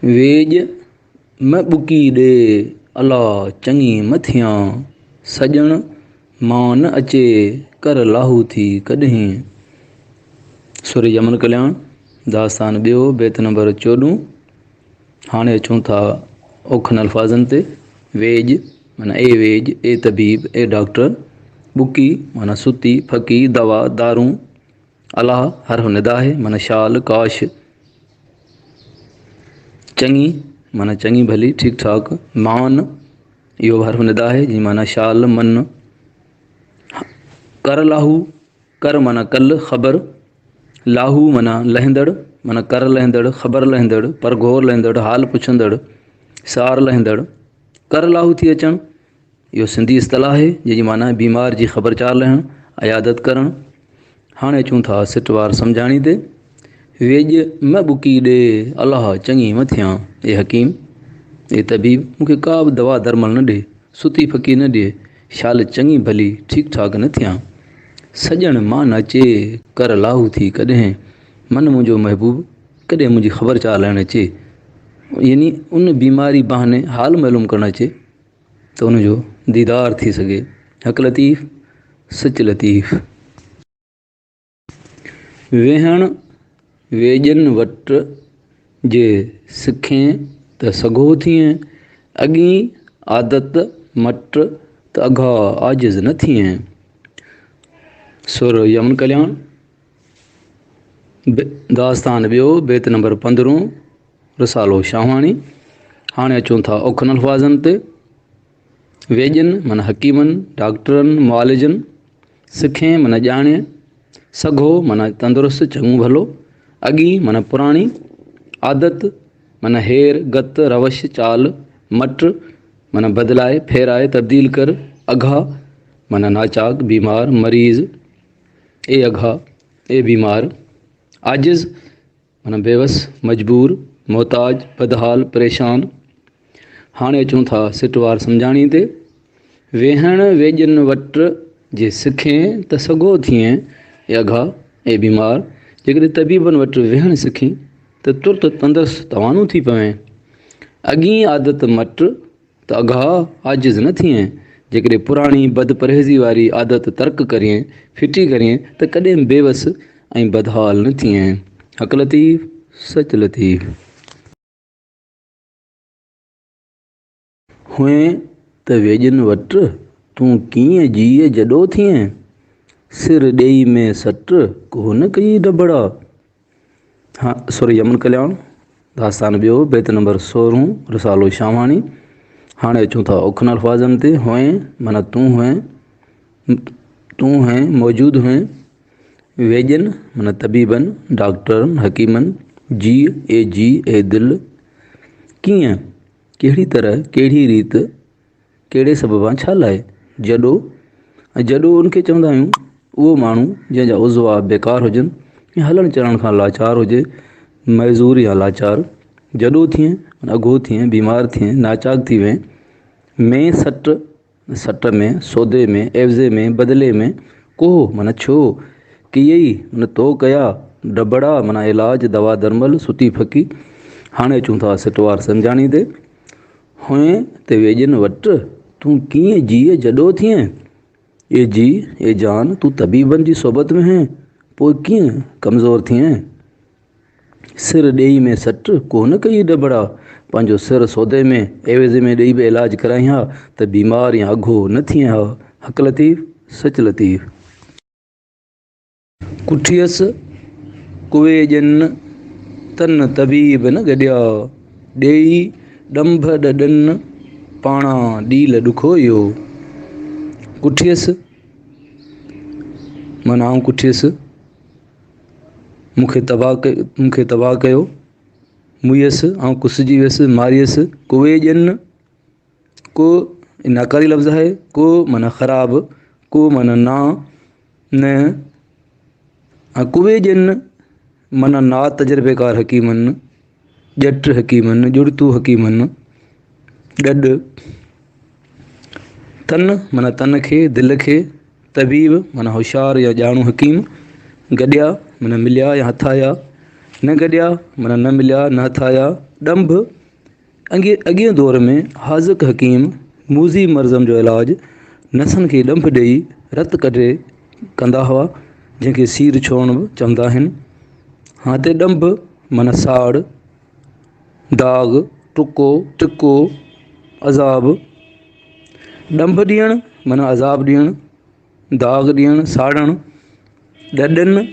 Veg म ॿुकी ॾे अलाह चङी मथियां, सॼण मां न अचे कर लाहू थी कॾहिं। सुर यमन कल्याण दास्तान ॿियो बैत नंबर 14। हाणे अचूं था औखनि अल्फाज़नि ते। वेज माना ए वेज, ए तबीब, ए डॉक्टर। ॿुकी माना सुती, फ़की दवा दारूं। अलाह हर निदा है माना शाल काश। चङी माना चङी भली ठीक ठाक। मान इहो हर निदा है जी माना शाल मन। कर लाहू कर माना कल ख़बर। लाहू माना लहिंदड़ माना कर लहिंदड़, ख़बर लहिंदड़, परघोर लहिंदड़, हाल पुछंदड़, सार लहिंदड़। कर लाहू थी अचणु इहो सिंधी इस्तलाह आहे जंहिंजी माना बीमार जी ख़बरचार लहणु, अयादत करणु। हाणे अचूं था सिटवार सम्झाणी ते। वेज म ॿुकी ॾे अलाह चङी मथियां, ए हकीम ए तबीब मूंखे का बि दवा दरमल न ॾे, सुती फ़की न ॾे, शाल चङी भली ठीकु ठाक न थियां। सॼण मां न अचे कर लाहू थी कॾहिं, मन मुंहिंजो महबूब कॾहिं मुंहिंजी ख़बरचार लहणु अचे, यानी उन बीमारी बहाने हाल मालूम करणु अचे त उनजो दीदार थी सघे। हक़ लतीफ़ सच लतीफ़। वेहण वेजनि वटि जे सिखें त सघो थिएं, अॻी आदत मट त अघा आजिज़ न थिएं। सुर यमन कल्याण दास्तान ॿियो बैत नंबर 15 रसालो शाहवाणी। हाणे अचूं था औखनि अल्फाज़नि ते। वेजनि माना हकीमनि, डॉक्टरनि, मुआलिजनि। सिखें माना ॼाणे, सघो माना तंदुरुस्त चङो भलो, अॻी माना पुराणी, आदत माना हेर गत रवश चाल, मट माना बदिलाए फेराए तब्दील कर, अघा माना नाचाक बीमार मरीज़, ए अघा ए बीमार, आजिज़ माना बेवस मजबूर मोहताज बदहाल परेशान। हाणे अचूं था सिटवार सम्झाणी ते। वेहण वेजनि वटि जे सिखें त सघो थिएं, ए अघा ए बीमार। जेकॾहिं तबीबनि वटि वेहणु सिखी त तुर्त तंदुरुस्त तवानू थी पवें। अॻी आदत मट त अघा आजिज़ न थिएं। जेकॾहिं पुराणी बद परहेज़ी वारी आदत तर्क करिए फिटी करिए त कॾहिं बेवस ऐं बदहाल न थिएं। हक़ लतीफ़ सच लतीफ़। हुए त वेजनि वटि तूं कीअं जीअ जॾो थिएं, सिर ॾेई में सट कोन कई डबड़ा। हाँ सुर यमन कल्याण दास्तान ॿियो बैत नंबर 16 रसालो शाहवाणी। हाणे अचूं था औखनि अल्फाज़नि ते। हुए माना तूं हैं मौजूदु हैं। वेजनि माना तबीबनि, डॉक्टरनि, हकीमनि। जी ए जी ए दिल। कीअं कहिड़ी तरह कहिड़ी रीत कहिड़े सबबा छा लाइ। जॾो जॾो उनखे चवंदा आहियूं उहो माण्हू जंहिंजा उज़वा बेकार हुजनि या हलण चलण खां लाचार हुजे, मज़ूर या लाचार। जॾो थिए अघो थिए बीमार थिए नाचाक थी वें। में सट सट में सौदे में एवज़े में बदिले में। को माना छो, कियई माना तो कया, डबड़ा माना इलाज दवा दरमल सुती फ़की। हाणे अचूं था सिटवार सम्झाणी ते। हुए त वेजनि वटि तूं कीअं जीअ जॾो थिएं, ए जी ए जान तूं तबीबनि जी सोबत में हैं पोइ कीअं कमज़ोर थिएं। सिर ॾेई में सट कोन कई डबड़ा, पंहिंजो सिर सौदे में एवज़े में ॾेई बि इलाज कराई हा त बीमार या अघो न थिए हा। हक़ लतीफ़ सच लतीफ़। कुठियसि कुए ॼन तन तबीब न गॾिया, ॾेई ॾंभ ॾॾनि पाणा ॾील ॾुखो इहो। कुठियसि माना आऊं कुठियसि मूंखे तबाह कयो, मुयसि ऐं कुसिजी वियसि मारियसि। कुए ॼन को नाकारी लफ़्ज़ आहे, को माना ख़राब, को माना ना न। कुए ॼन माना ना तजुर्बेकार हकीमनि, ॼट हकीमनि, ॼुड़तू हकीमनि। ॾॾ तन माना तन खे दिलि खे, तबीब माना होशियारु या ॼाणू हकीम। गॾिया माना मिलिया या हथाया, न गॾिया माना न मिलिया न हथाया। ॾंभ अॻिए दौर में हाज़िक हकीम मूज़ी मर्ज़म जो इलाजु नसनि खे ॾंभ ॾेई रत कढे कंदा हुआ, जंहिंखे सीर छोड़ण बि चवंदा आहिनि। हा ते ॾंभ माना साड़, दाग़, टुको, टिको, अज़ाब। ॾंभ ॾियणु माना अज़ाब ॾियणु, दाग़ ॾियणु साड़णु, ॾॾनि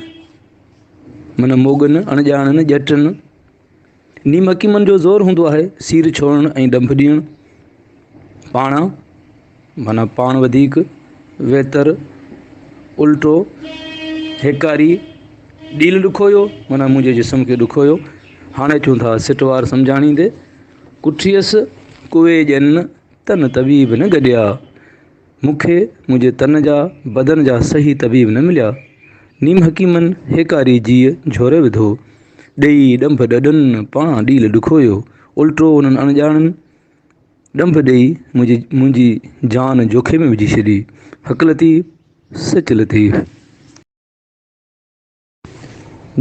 माना मोगन, अणॼाणनि, ॼटनि। नीम हकीमनि जो ज़ोर हूंदो आहे सीर छोड़णु ऐं ॾंभ ॾियणु। पाणा माना पाण वधीक, वेतर, उल्टो, हेकारी। ॾील ॾुखोयो माना मुंहिंजे जिस्म खे ॾुखोयो। हाणे चऊं था सिटवार सम्झाणींदे, कुठियसि कुए ॼन तन तबीब न गॾिया, मूंखे मुंहिंजे तन जा बदन जा सही तबीब न मिलिया। नीम हकीमनि हेकारी जीअ झोरे विधो, ॾेई ॾंभ ॾॾनि पाण ॾील ॾुखोयो, उल्टो उन्हनि अणॼाणनि ॾंभ ॾेई मुंहिंजी जान जोखे में विझी छॾी। हक़ लतीफ़, सच लतीफ़।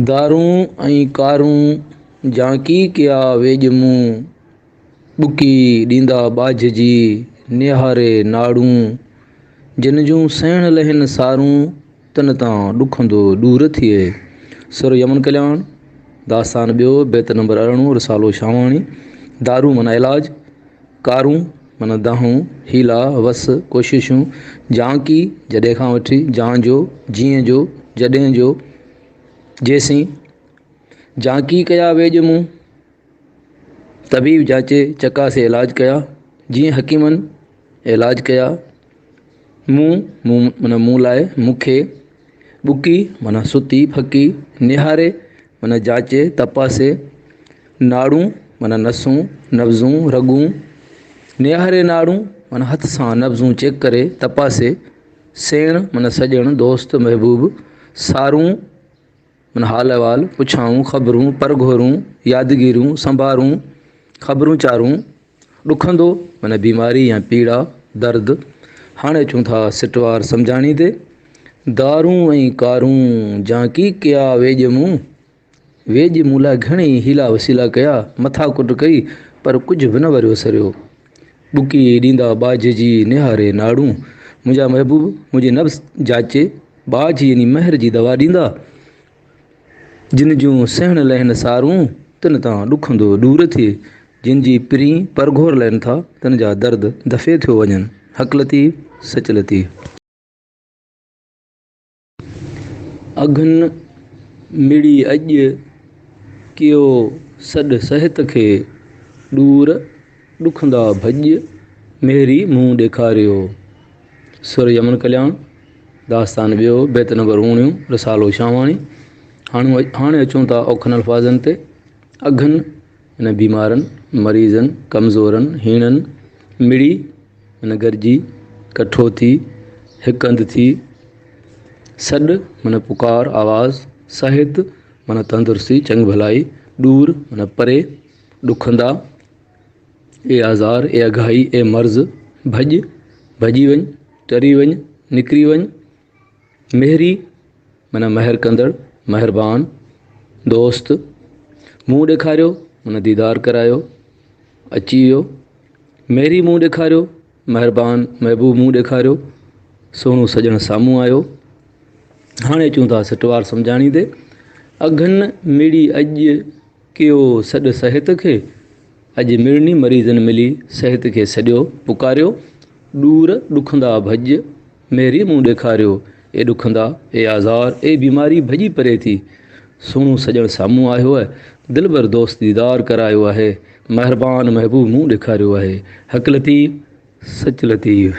दारूं ऐं कारूं जांकी कया वेझ मूं, ॿुकी ॾींदा ॿाझ जी निहारे नाड़ूं, जिन जूं सहण लहनि सारूं, तन तां ॾुखंदो दूर थिए। सुर यमन कल्याण, दास्तान ॿियो, बैत नंबर 98, रसालो शाहवाणी। दारू माना इलाज, कारूं माना दाहूं, हीला, वस, कोशिशूं, जांकी जॾहिं खां वठी, जां जो, जीअं जो, जॾहिं जो, जेसीं। जांकी कया वेझ मूं, तबीब जाचे चकासे इलाज कया, जीअं हकीमनि इलाज कया। मूं माना मूं लाइ, मूंखे। ॿुकी माना सुती फकी, निहारे माना जाचे तपासे, नाड़ूं माना नसूं, नब्ज़ूं, रॻूं। निहारे नाड़ूं माना हथ सां नब्ज़ूं चेक करे तपासे, सेण माना सॼण, दोस्त, महबूब। सारूं माना हाल अहिवाल पुछाऊं, ख़बरूं, परघोरूं, यादगिरियूं, संभारूं, ख़बरूं चारूं। ॾुखंदो माना बीमारी या पीड़ा, दर्द। हाणे अचूं था सिटवार सम्झाणींदे, दारूं ऐं कारूं जांकी कया वेझ मूं, वेझ मूं लाइ घणेई हीला वसीला कया, मथा कुट कई पर कुझु बि न वरियो सरियो। ॿुकी ॾींदा ॿाझ जी निहारे नाड़ूं, मुंहिंजा महबूब मुंहिंजी नब्ज़ जाचे, ॿाझ यानी महर जी दवा ॾींदा, जिन जूं सहण लहन सारूं, तन तां ॾुखंदो दूर थिए। जिन जी पिरी परघोर लहनि था, तन जा दर्द दफ़े थियो वञनि। हक़ लतीफ़, सच लतीफ़। अघनि मिड़ी अॼु कयो सॾु सहित खे, दूर ॾुखंदा भॼ मेहरी मुंहुं ॾेखारियो। सुर यमन कल्याण, दास्तान ॿियो, बैत नंबर 19, रसालो शाहवाणी। हाणे अचूं था औखनि अल्फाज़नि ते। अघनि माना बीमारनि, मरीज़नि, कमज़ोरनि, हीणनि। मिड़ी माना गरजी, कठो थी, हिकु हंधि थी। सॾु माना पुकार, आवाज़। सहित माना तंदुरुस्ती, चंग भलाई। दूर माना परे, ॾुखंदा, ए आज़ार, ए अघाई, ए मर्ज़। भॼ भॼी वञ, टरी वञ, निकिरी वञ। मेहरी माना महर कंदड़, महिरबान, दोस्त। मुंहुं ॾेखारियो माना दीदार करायो, अची वियो। मेहरी मुंहुं ॾेखारियो, महिरबान महबूब मुंहुं ॾेखारियो, सोणो सॼण साम्हूं आयो। हाणे अचूं था सिटवार सम्झाणींदे, अघनि मिड़ी अॼु कयो सॾु सहित खे, अॼु मिड़नी मरीज़नि मिली सहित खे सॼो पुकारियो। दूर ॾुखंदा भॼ मेहरी मुंहुं ॾेखारियो, ए ॾुखंदा, ए आज़ार, ए बीमारी भॼी परे थी। सोणो सॼण साम्हूं आयो आहे, दिलबर दोस्त दीदार करायो आहे, महिरबान महबूब मुंहुं ॾेखारियो आहे। हक़ लतीफ़, सच लतीफ़।